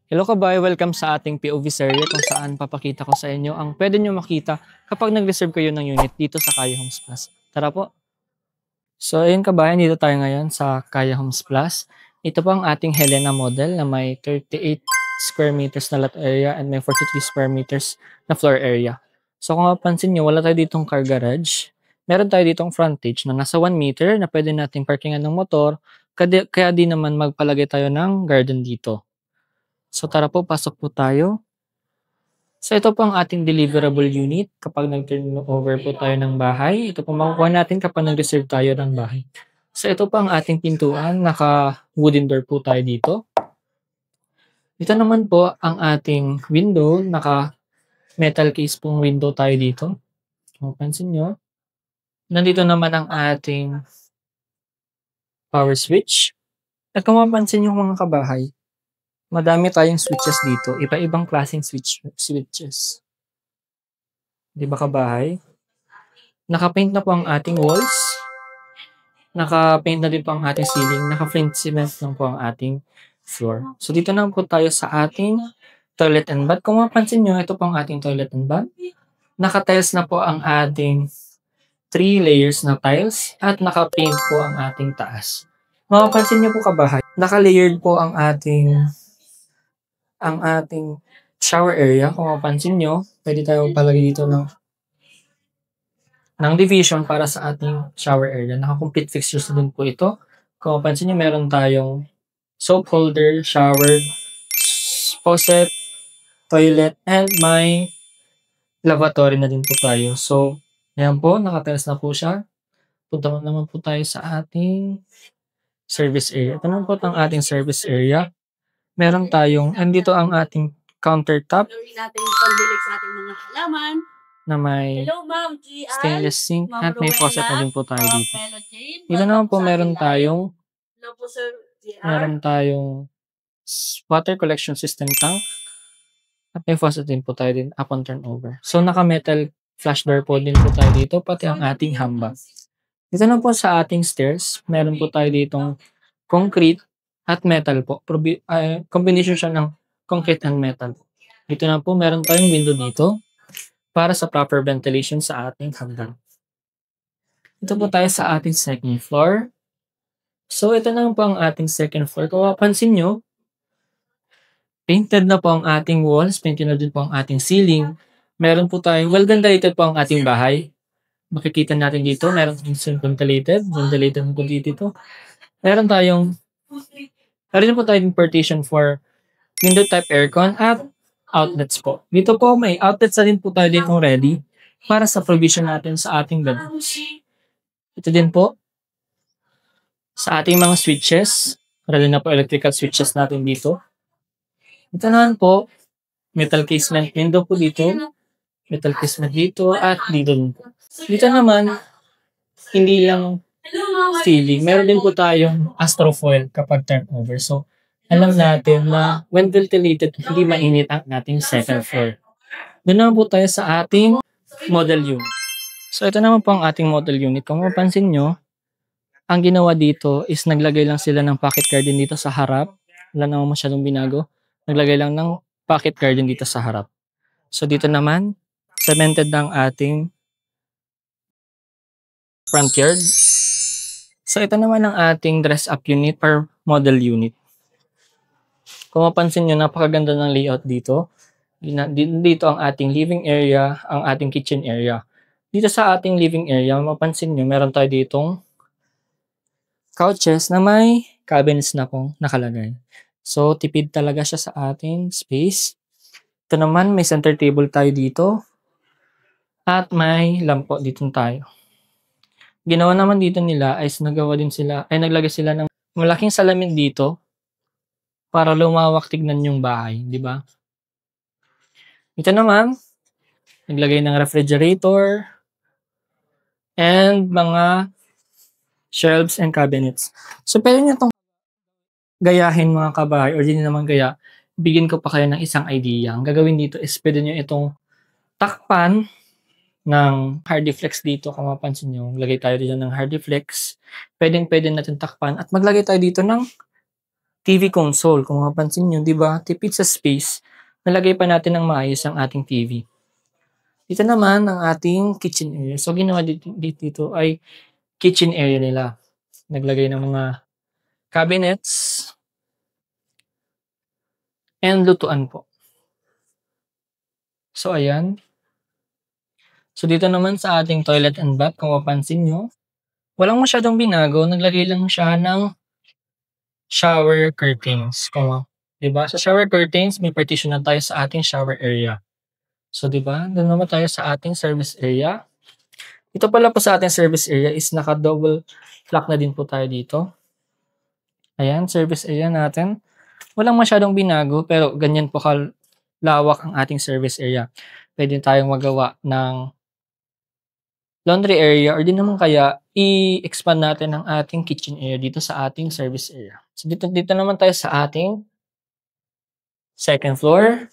Hello kabayo, welcome sa ating POV serye kung saan papakita ko sa inyo ang pwede nyo makita kapag nag-reserve kayo ng unit dito sa Kaya Homes Plus. Tara po! So ayun kabayan, dito tayo ngayon sa Kaya Homes Plus. Ito po ang ating Helena model na may 38 square meters na lot area and may 43 square meters na floor area. So kung mapansin nyo, wala tayo ditong car garage. Meron tayo ditong frontage na nasa 1 meter na pwede natin parkingan ng motor, kaya di naman magpalagay tayo ng garden dito. So tara po, pasok po tayo. So ito po ang ating deliverable unit kapag nag-turn over po tayo ng bahay. Ito po makukuha natin kapag nag-reserve tayo ng bahay. So ito po ang ating pintuan, naka-wooden door po tayo dito. Ito naman po ang ating window, naka-metal case pong window tayo dito. Kung pansin nyo. Nandito naman ang ating power switch. At kung mapansin nyo mga kabahay, madami tayong switches dito. Iba-ibang klaseng switches. Di ba kabahay? Naka-paint na po ang ating walls. Naka-paint na din po ang ating ceiling. Naka-flint cement lang po ang ating floor. So dito na po tayo sa ating toilet and bath. Kung mapansin nyo, ito po ang ating toilet and bath. Naka-tiles na po ang ating 3 layers na tiles. At naka-paint po ang ating taas. Mapapansin nyo po kabahay, naka-layered po ang ating shower area. Kung mapansin nyo, pwede tayo palagay dito ng division para sa ating shower area. Naka-complete fixtures na din po ito. Kung mapansin nyo, meron tayong soap holder, shower, faucet, toilet, and may lavatory na din po tayo. So, ayan po, nakatiles na po siya. Punta naman po tayo sa ating service area. Ito naman po ang ating service area. Meron tayong, andito ang ating countertop natin pagdilig sa ating mga halaman na may stainless sink at may faucet na din po tayo dito. Dito naman po meron tayong water collection system tank at may faucet din po tayo din upon turnover. So naka-metal flush door po din po tayo dito, pati ang ating hamba. Dito na po sa ating stairs, meron po tayo ditong concrete at metal po. Combination siya ng concrete and metal. Dito na po, meron tayong window dito para sa proper ventilation sa ating hagdan. Ito po tayo sa ating second floor. So, ito na po ang ating second floor. Kung mapansin nyo, painted na po ang ating walls, painted na din po ang ating ceiling. Meron po tayong well-ventilated po ang ating bahay. Makikita natin dito, meron tayong ventilated po dito. Meron po tayong partition for window type aircon at outlets po. Dito po may outlets na din po tayo dito ready para sa provision natin sa ating bedrooms. Ito din po sa ating mga switches. Ready na po electrical switches natin dito. Ito naman po, metal casement window po dito. Metal casement dito at dito din po. Dito naman, hindi lang ceiling. Meron din po tayong astrofoil kapag turnover. So, alam natin na when ventilated, hindi mainit ang ating second floor. Doon naman po tayo sa ating model unit. So, ito naman po ang ating model unit. Kung mapansin nyo, ang ginawa dito is naglagay lang sila ng pocket garden dito sa harap. Wala naman masyadong binago. Naglagay lang ng pocket garden dito sa harap. So, dito naman, cemented ang ating front yard. So, ito naman ang ating dress-up unit or model unit. Kung mapansin nyo, napakaganda ng layout dito. Dito ang ating living area, ang ating kitchen area. Dito sa ating living area, mapansin nyo, meron tayo ditong couches na may cabinets na pong nakalagay. So, tipid talaga siya sa ating space. Ito naman, may center table tayo dito. At may lampo dito tayo. Ginawa naman dito nila ay naglagay sila ng malaking salamin dito para lumawak tignan yung bahay, di ba? Ito naman, naglagay ng refrigerator and mga shelves and cabinets. So, pwede nyo itong gayahin mga kabahay or di naman gaya, bigyan ko pa kayo ng isang idea. Ang gagawin dito is pwede nyo itong takpan ng Hardiflex dito. Kung mapansin nyo, lagay tayo dito ng Hardiflex. Pwede natin takpan at maglagay tayo dito ng TV console. Kung mapansin nyo, di ba? Tipid sa space. Nalagay pa natin ng maayos ang ating TV. Dito naman ang ating kitchen area. So, ginawa dito ay kitchen area nila. Naglagay ng mga cabinets and lutuan po. So, ayan. So, dito naman sa ating toilet and bath, kung mapansin nyo, walang masyadong binago. Naglagay lang siya ng shower curtains. Diba? Sa shower curtains, may partition na tayo sa ating shower area. So, diba? Doon naman tayo sa ating service area. Ito pala po sa ating service area is naka-double lock na din po tayo dito. Ayan, service area natin. Walang masyadong binago, pero ganyan po kalawak ang ating service area. Pwede tayong magawa ng laundry area or di naman kaya i-expand natin ang ating kitchen area dito sa ating service area. So, dito naman tayo sa ating second floor.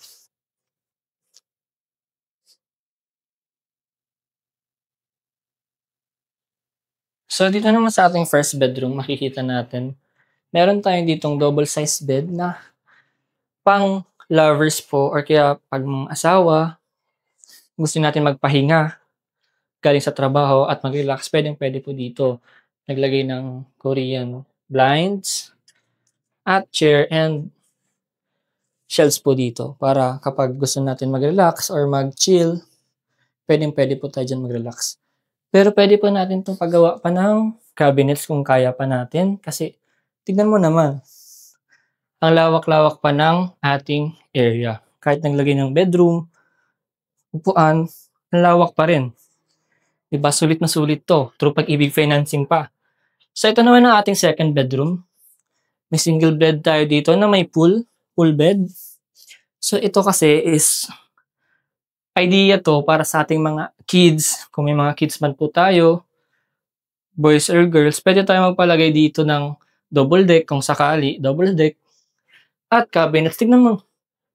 So, dito naman sa ating first bedroom, makikita natin, meron tayong ditong double size bed na pang lovers po or kaya pag mga asawa, gusto natin magpahinga galing sa trabaho at mag-relax, pwede po dito. Naglagay ng Korean blinds at chair and shelves po dito para kapag gusto natin mag-relax or mag-chill, pwede po tayo dyan mag-relax. Pero pwede po natin itong paggawa pa ng cabinets kung kaya pa natin. Kasi tignan mo naman, ang lawak-lawak pa ng ating area. Kahit naglagay ng bedroom, upuan, ang lawak pa rin. Diba? Sulit na sulit to. Through Pag-ibig financing pa. So ito naman ang ating second bedroom. May single bed tayo dito na may pool bed. So ito kasi is idea to para sa ating mga kids. Kung may mga kids man po tayo, boys or girls, pwede tayo magpalagay dito ng double deck kung sakali, double deck. At cabinets, tignan mo,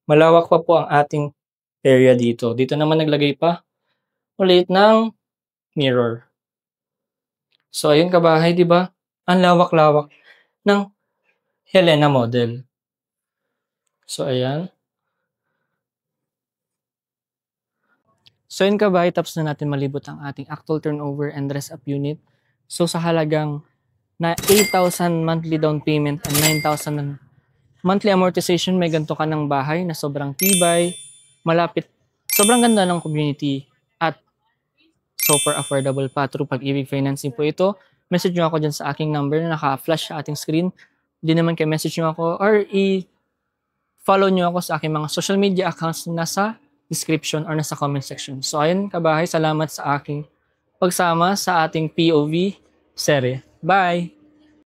malawak pa po ang ating area dito. Dito naman naglagay pa ulit ng mirror. So ayun kabahay, di ba? Ang lawak-lawak ng Helena model. So ayan. So yun kabahay, tapos na natin malibot ang ating actual turnover and dress up unit. So sa halagang na 8,000 monthly down payment and 9,000 monthly amortization, may ganito ka ng bahay na sobrang tibay, malapit, sobrang ganda ng community at super affordable pa through Pag-ibig financing po ito. Message nyo ako dyan sa aking number na naka-flash sa ating screen. Hindi naman kayo message nyo ako or i-follow nyo ako sa aking mga social media accounts na nasa description or nasa comment section. So ayun kabahay, salamat sa aking pagsama sa ating POV serye. Bye!